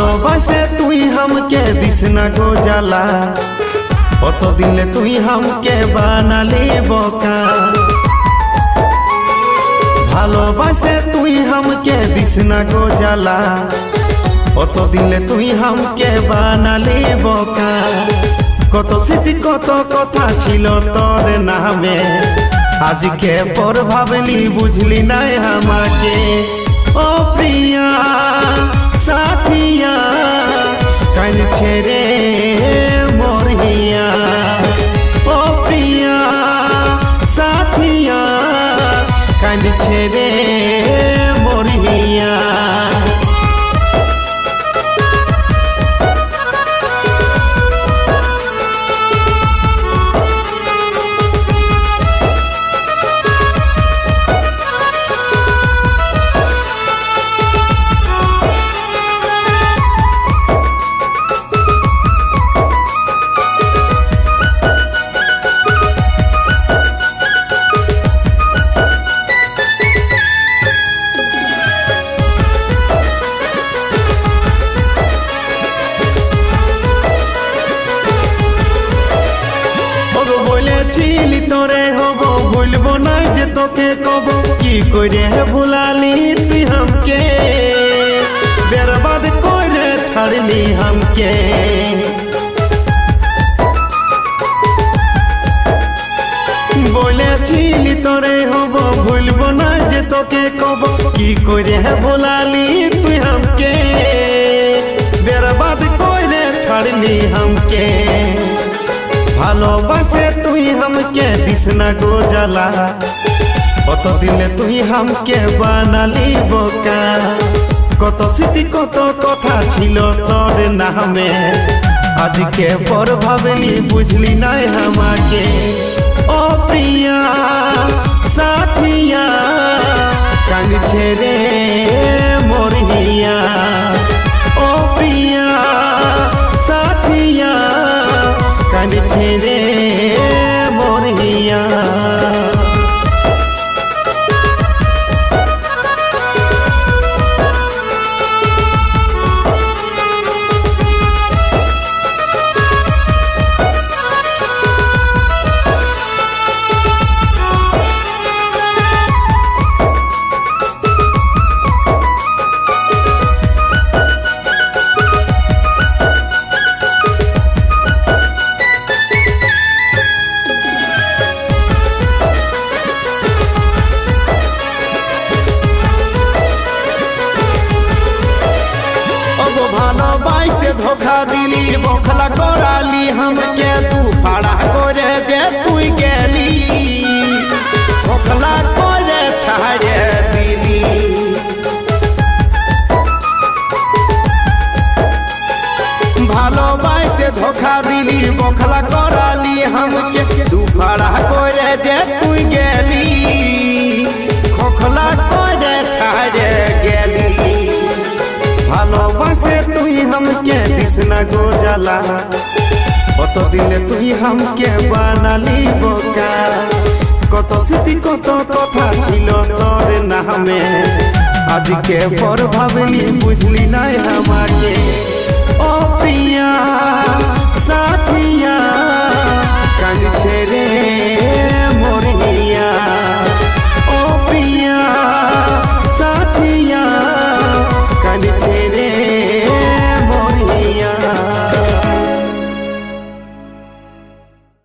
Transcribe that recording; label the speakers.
Speaker 1: ভালোবাসে তুই हमके दिस ना गो जाला অত দিলে তুই हमके বানালি বোকা ভালোবাসে তুই हमके दिस ना गो जाला অত দিলে তুই हमके বানালি বোকা কত স্মৃতি কত কথা ছিল তোর নামে আজকে পর ভাবলি বুঝলি না আমাকে ও প্রিয়া সাথিয়া কান ছেড়ে মরিয়া ও প্রিয়া সাথিয়া কান ছেড়ে মরিয়া ছিলি তোরে হব ভুলবো না যে তোকে কব কি করে ভুলালি তুই हमके बर्बाद করে ছাড়লি हमके বলেছিলি তোরে হব ভুলবো না যে তোকে কব কি করে ভুলালি তুই हमके बर्बाद করে ছাড়লি हमके ভালোবাসে তুই हमके दिस ना गो जाला কত দিলে তুই हमके বানালি বোকা কত স্মৃতি কত কথা ছিল তোর নামে আজকে পর ভাবলি বুঝলি না আমাকে ও প্রিয়া সাথিয়া কান ছেড়ে মরিয়া ও প্রিয়া সাথিয়া কান ছেড়ে মরিয়া ভালোবাসে ধোখা দিলি বখলা করালি हमके तू ফাড়া করে যে তুই গেলি বখলা করে ছাড়ে দিলি ভালোবাসে ধোখা দিলি বখলা করালি हमके तू ফাড়া করে যে তুই গেলি খোখলা করে ছাড়ে গেলি ভালোবাসে তুই हमके दिस ना गो जाला কত দিলে তুই हमके বানালি বোকা কত স্মৃতি কত কথা ছিল তোর নামে আজকে পর ভাবলি বুঝলি না আমার